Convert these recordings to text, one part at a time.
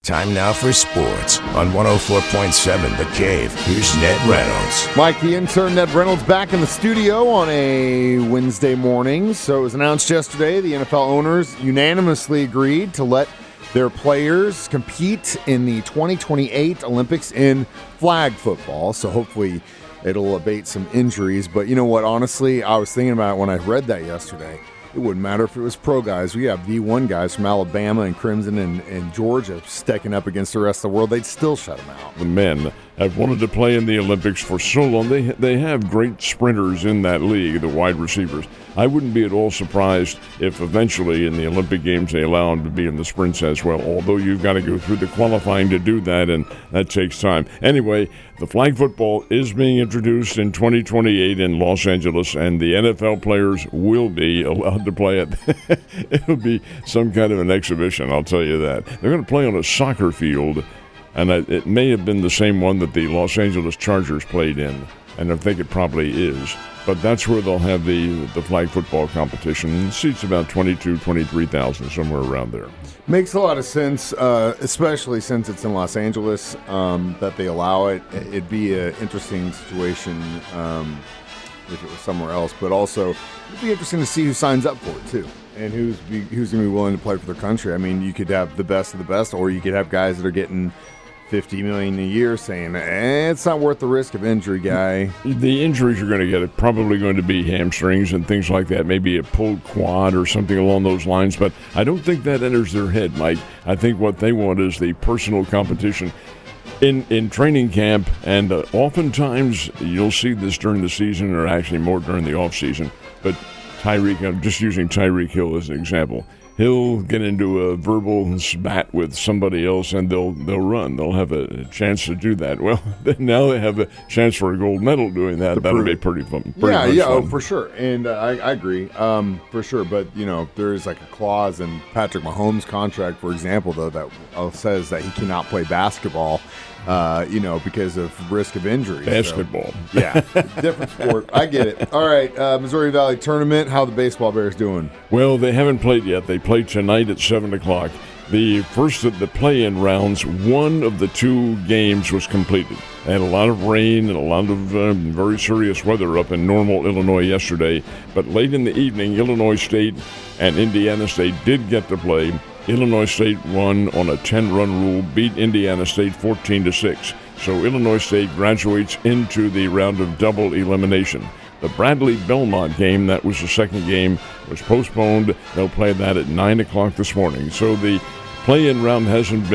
Time now for sports on 104.7 The Cave. Here's Ned Reynolds. Mike, the intern, Ned Reynolds, back in the studio on a Wednesday morning. So it was announced yesterday the NFL owners unanimously agreed to let their players compete in the 2028 Olympics in flag football. So hopefully it'll abate some injuries. But you know what? Honestly, I was thinking about it when I read that yesterday. It wouldn't matter if it was pro guys. We have D1 guys from Alabama and Crimson and Georgia stacking up against the rest of the world. They'd still shut them out. The men have wanted to play in the Olympics for so long. They have great sprinters in that league, the wide receivers. I wouldn't be at all surprised if eventually in the Olympic Games they allow them to be in the sprints as well, although you've got to go through the qualifying to do that, and that takes time. Anyway, the flag football is being introduced in 2028 in Los Angeles, and the NFL players will be allowed to play it. It'll be some kind of an exhibition, I'll tell you that. They're going to play on a soccer field, and it may have been the same one that the Los Angeles Chargers played in, and I think it probably is. But that's where they'll have the flag football competition. It seats about 23,000, somewhere around there. Makes a lot of sense, especially since it's in Los Angeles, that they allow it. It'd be an interesting situation if it was somewhere else. But also, it'd be interesting to see who signs up for it, too, and who's going to be willing to play for their country. I mean, you could have the best of the best, or you could have guys that are getting $50 million a year saying, it's not worth the risk of injury, guy. The injuries you're going to get are probably going to be hamstrings and things like that, maybe a pulled quad or something along those lines, but I don't think that enters their head, Mike. I think what they want is the personal competition in training camp, and oftentimes you'll see this during the season, or actually more during the off season, but I'm just using Tyreek Hill as an example. He'll get into a verbal spat with somebody else, and they'll run. They'll have a chance to do that. Well, now they have a chance for a gold medal doing that. That'll be pretty fun. Fun. Oh, for sure. And I agree, for sure. But, there's like a clause in Patrick Mahomes' contract, for example, though, that says that he cannot play basketball, because of risk of injury. Basketball. So, yeah, different sport. I get it. All right, Missouri Valley Tournament. How the baseball Bears doing? Well, they haven't played yet. They play tonight at 7 o'clock. The first of the play-in rounds, one of the two games was completed. They had a lot of rain and a lot of very serious weather up in Normal, Illinois yesterday. But late in the evening, Illinois State and Indiana State did get to play. Illinois State won on a 10-run rule, beat Indiana State 14-6. So Illinois State graduates into the round of double elimination. The Bradley-Belmont game, that was the second game, was postponed. They'll play that at 9 o'clock this morning. So the play-in round hasn't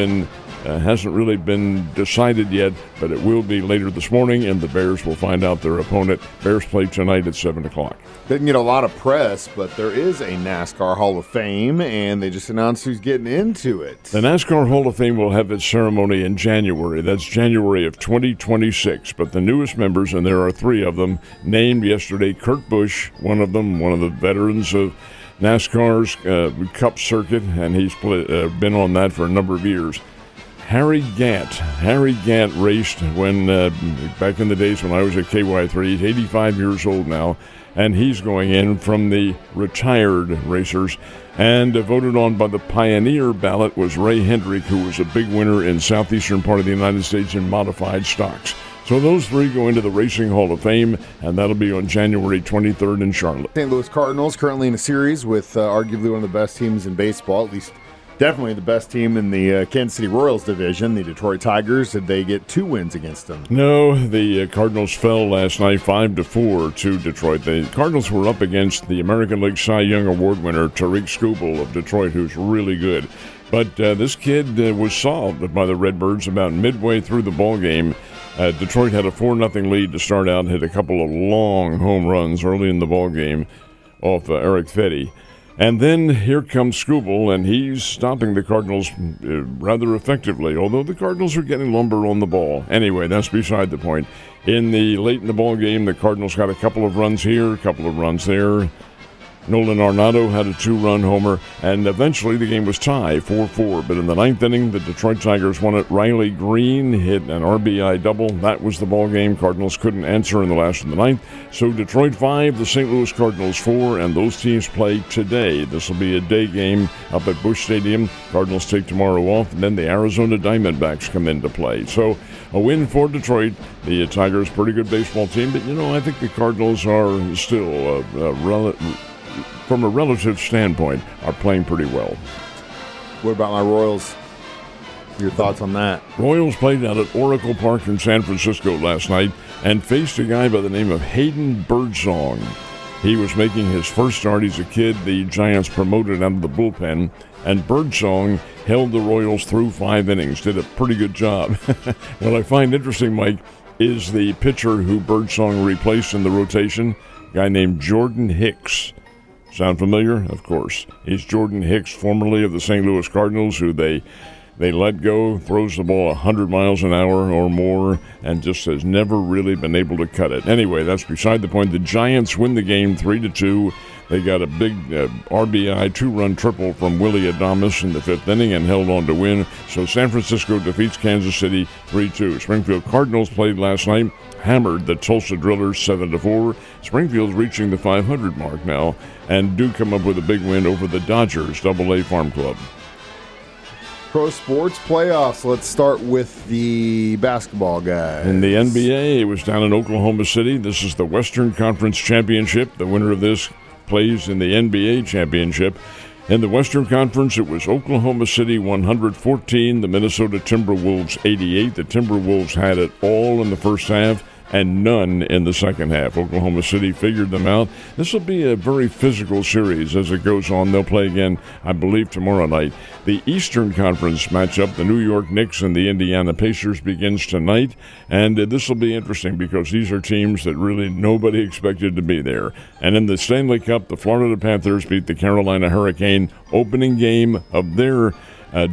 really been decided yet, but it will be later this morning, and the Bears will find out their opponent. Bears play tonight at 7 o'clock. Didn't get a lot of press, but there is a NASCAR Hall of Fame, and they just announced who's getting into it. The NASCAR Hall of Fame will have its ceremony in January. That's January of 2026. But the newest members, and there are three of them, named yesterday. Kurt Busch, one of the veterans of NASCAR's Cup circuit, and he's been on that for a number of years. Harry Gant raced when back in the days when I was at KY3. He's 85 years old now, and he's going in from the retired racers. And voted on by the Pioneer ballot was Ray Hendrick, who was a big winner in southeastern part of the United States in modified stocks. So those three go into the Racing Hall of Fame, and that'll be on January 23rd in Charlotte. St. Louis Cardinals currently in a series with arguably one of the best teams in baseball, at least definitely the best team in the Kansas City Royals division, the Detroit Tigers. Did they get 2 wins against them? No, the Cardinals fell last night 5-4 to Detroit. The Cardinals were up against the American League Cy Young Award winner Tariq Skubal of Detroit, who's really good. But this kid was solved by the Redbirds about midway through the ball game. Detroit had a 4-0 lead to start out, hit a couple of long home runs early in the ball game off Eric Fetty. And then here comes Skubal, and he's stopping the Cardinals rather effectively, although the Cardinals are getting lumber on the ball. Anyway, that's beside the point. Late in the ball game, the Cardinals got a couple of runs here, a couple of runs there. Nolan Arenado had a 2-run homer, and eventually the game was tied 4-4. But in the ninth inning, the Detroit Tigers won it. Riley Green hit an RBI double. That was the ball game. Cardinals couldn't answer in the last of the ninth. So Detroit 5, the St. Louis Cardinals 4, and those teams play today. This will be a day game up at Busch Stadium. Cardinals take tomorrow off, and then the Arizona Diamondbacks come into play. So a win for Detroit. The Tigers, pretty good baseball team, but I think the Cardinals are still from a relative standpoint, are playing pretty well. What about my Royals? Your thoughts on that? Royals played out at Oracle Park in San Francisco last night and faced a guy by the name of Hayden Birdsong. He was making his first start. He's a kid the Giants promoted out of the bullpen, and Birdsong held the Royals through 5 innings, did a pretty good job. What I find interesting, Mike, is the pitcher who Birdsong replaced in the rotation, a guy named Jordan Hicks. Sound familiar? Of course. He's Jordan Hicks, formerly of the St. Louis Cardinals, who they let go, throws the ball 100 miles an hour or more, and just has never really been able to cut it. Anyway, that's beside the point. The Giants win the game 3-2. They got a big RBI 2-run triple from Willie Adames in the 5th inning and held on to win. So San Francisco defeats Kansas City 3-2. Springfield Cardinals played last night, hammered the Tulsa Drillers 7-4. Springfield's reaching the 500 mark now and do come up with a big win over the Dodgers AA Farm Club. Pro sports playoffs. Let's start with the basketball guys. In the NBA, it was down in Oklahoma City. This is the Western Conference Championship. The winner of this plays in the NBA Championship. In the Western Conference, it was Oklahoma City 114, the Minnesota Timberwolves 88. The Timberwolves had it all in the first half and none in the second half. Oklahoma City figured them out. This will be a very physical series as it goes on. They'll play again, I believe, tomorrow night. The Eastern Conference matchup, the New York Knicks and the Indiana Pacers, begins tonight. And this will be interesting because these are teams that really nobody expected to be there. And in the Stanley Cup, the Florida Panthers beat the Carolina Hurricane, opening game of their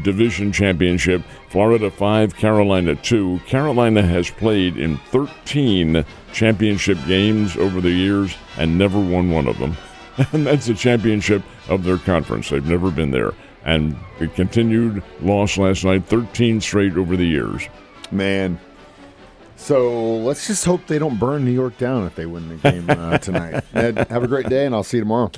division championship. Florida 5, Carolina 2. Carolina has played in 13 championship games over the years and never won one of them. And that's the championship of their conference. They've never been there. And the continued loss last night, 13 straight over the years. Man. So let's just hope they don't burn New York down if they win the game tonight. Ned, have a great day, and I'll see you tomorrow.